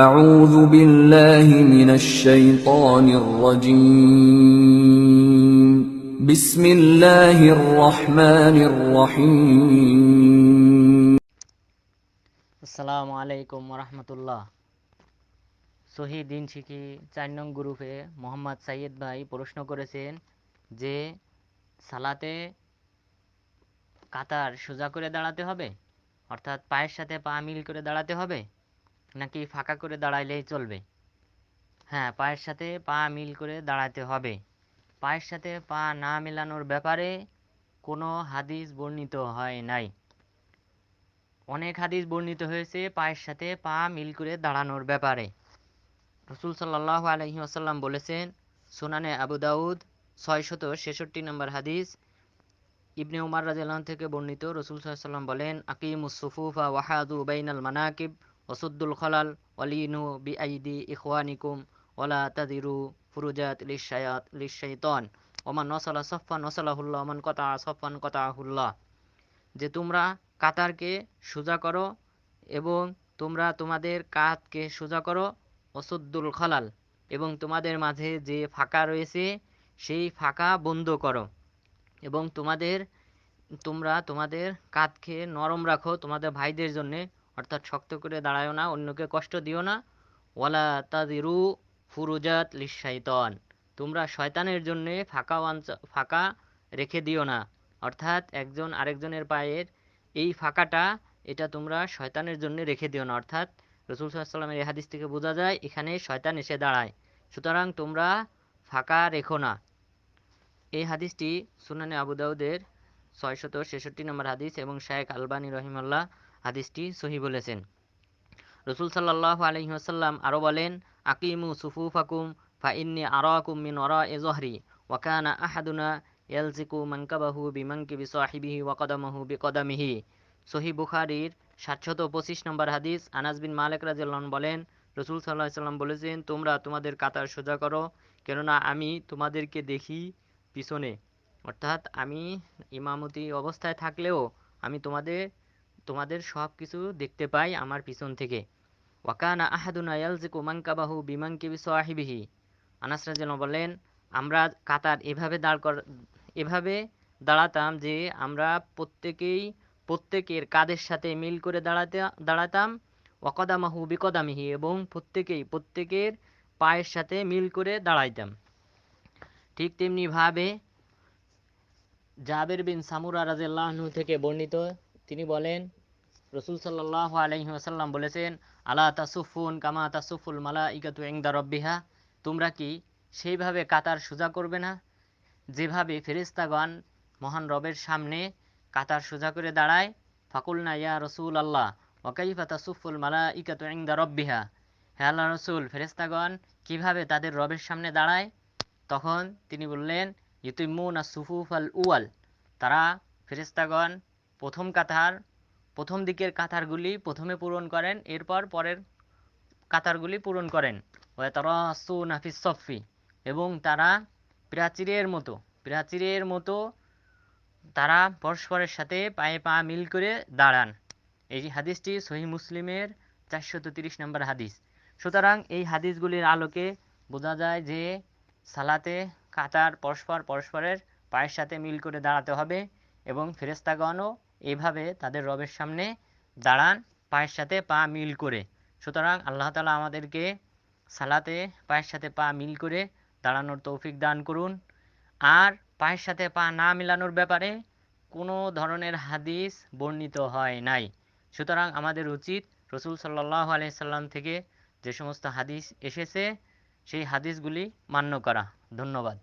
أعوذ بالله من الشيطان الرجيم بسم الله الرحمن الرحيم আসসালামু আলাইকুম রহমতুল্লাহ। সহি দিন শিখি ৪ নং গ্রুপে মোহাম্মদ সাইয়েদ ভাই প্রশ্ন করেছেন যে সালাতে কাতার সোজা করে দাঁড়াতে হবে, অর্থাৎ পায়ের সাথে পা মিল করে দাঁড়াতে হবে, নাকি ফাঁকা করে দাঁড়াইলেই চলবে। হ্যাঁ, পায়ের সাথে পা মিল করে দাঁড়াতে হবে। পায়ের সাথে পা না মেলানোর ব্যাপারে কোনো হাদিস বর্ণিত হয় নাই। অনেক হাদিস বর্ণিত হয়েছে পায়ের সাথে পা মিল করে দাঁড়ানোর ব্যাপারে। রাসূল সাল্লাল্লাহু আলাইহি ওয়াসাল্লাম বলেছেন, সুনানে আবু দাউদ ৬৬৬ নম্বর হাদিস, ইবনে উমার রাদিয়াল্লাহু আনহু থেকে বর্ণিত, রাসূল সাল্লাল্লাহু আলাইহি ওয়াসাল্লাম বলেন, আকিমুস সুফুফা ওয়াহাদু বাইনাল মানাকিব ওয়াসুদ্দুল খলাল ওয়ালিনু বিআইদি ইখওয়ানিকুম ওয়ালা তাদিরু ফুরুজাত লিশাইতান ওমান ওয়াসালা সাফফান ওয়াসালাহুল্লাহ ওমান কাতা সাফফান কাতাহুল্লাহ। যে তোমরা কাতারকে সোজা করো এবং তোমরা তোমাদের কাঁধকে সোজা করো, ওয়াসুদ্দুল খলাল, এবং তোমাদের মাঝে যে ফাঁকা রয়েছে সেই ফাঁকা বন্ধ করো, এবং তোমরা তোমাদের কাঁধকে নরম রাখো তোমাদের ভাইদের জন্যে, অর্থাৎ শক্ত করে দাঁড়ায়ও না, অন্যকে কষ্ট দিও না। ওয়ালা তাদিরু ফুরুজাত লিশাইতান, তোমরা শয়তানের জন্যে ফাঁকা রেখে দিও না, অর্থাৎ একজন আরেকজনের পায়ের এই ফাঁকাটা এটা তোমরা শয়তানের জন্য রেখে দিও না। অর্থাৎ রাসূল সাল্লাল্লাহু আলাইহি ওয়াসাল্লামের এই হাদিস থেকে বোঝা যায় এখানে শয়তান এসে দাঁড়ায়, সুতরাং তোমরা ফাঁকা রেখো না। এই হাদিসটি সুনানে আবু দাউদের ৬৬৬ নম্বর হাদিস এবং শায়খ আলবানী রহিমাহুল্লাহ হাদিসটি সহি বলেছেন। রাসূল সাল্লাল্লাহু আলাইহি ওয়াসাল্লাম আরও বলেন, আকিমু সুফুফাকুম ফা ইন্নী আরাকুম মিন ওয়ারাই যহরি ওয়া কানা আহাদুনা ইয়ালজিকু মানকাবাহু বিমানকিবি সাহিবিহি ওয়া কদামাহু বিকদামিহি। সহিহ বুখারীর ৭২৫ নম্বর হাদিস, আনাস বিন মালিক রাদিয়াল্লাহু আনহু বলেন, রাসূল সাল্লাল্লাহু আলাইহি ওয়াসাল্লাম বলেছেন, তোমরা তোমাদের কাতার সোজা করো, কেননা আমি তোমাদেরকে দেখি পিছনে, অর্থাৎ আমি ইমামতি অবস্থায় থাকলেও আমি তোমাদের সব কিছু দেখতে পাই আমার পিছন থেকে। ওয়াকানা আহাদুনা ইয়ালজিকু মানকাবাহু বিমানকিবি সাহিবিহি। আনাস রাদিয়াল্লাহু বলেন, আমরা কাতার এভাবে দাঁড়াতাম যে আমরা প্রত্যেকের কাঁধের সাথে মিল করে দাঁড়াতাম। ওয়াকদামাহু বিকদামিহি, এবং প্রত্যেকের পায়ের সাথে মিল করে দাঁড়াইতাম। ঠিক তেমনি ভাবে জাবের বিন সামুরা রাদিয়াল্লাহু আনহু থেকে বর্ণিত, তিনি বলেন, রাসূল সাল্লাল্লাহু আলাইহি ওয়াসাল্লাম বলেছেন, আলা তাসুফুন কামা তাসুফুল মালাইকাতু ইনদা রাব্বিহা, তোমরা কি সেইভাবে কাতার সোজা করবে না যেভাবে ফেরেশতাগণ মহান রবের সামনে কাতার সোজা করে দাঁড়ায়। ফাকুলনা ইয়া রাসূলুল্লাহ ওয়া কাইফা তাসুফুল মালাইকাতু ইনদা রাব্বিহা, হে আল্লাহর রাসূল, ফেরেশতাগণ কিভাবে তাদের রবের সামনে দাঁড়ায়? তখন তিনি বললেন, ইউতিম্মুনা সুফুফাল উওয়াল, তারা ফেরেশতাগণ প্রথম দিকের কাতারগুলি প্রথমে পূরণ করেন, এরপর পরের কাতারগুলি পূরণ করেন। ওয়াতারাসুনা ফিস সফফি, এবং তারা প্রাচীরের মতো তারা পরস্পরের সাথে পায়ে পা মিল করে দাঁড়ান। এই হাদিসটি সহিহ মুসলিমের ৪৩০ নম্বর হাদিস। সুতরাং এই হাদিসগুলির আলোকে বোঝা যায় যে সালাতে কাতার পরস্পরের পায়ের সাথে মিল করে দাঁড়াতে হবে, এবং ফেরেশতাগণও এইভাবে তাদের রবের সামনে দাঁড়ান পায়ের সাথে পা মিল করে। সুতরাং আল্লাহ তাআলা আমাদেরকে সালাতে পায়ের সাথে পা মিল করে দাঁড়ানোর তৌফিক দান করুন। আর পায়ের সাথে পা না মেলানোর ব্যাপারে কোনো ধরনের হাদিস বর্ণিত হয় নাই। সুতরাং আমাদের উচিত রাসূল সাল্লাল্লাহু আলাইহি সাল্লাম থেকে যে সমস্ত হাদিস এসেছে সেই হাদিসগুলি মান্য করা। ধন্যবাদ।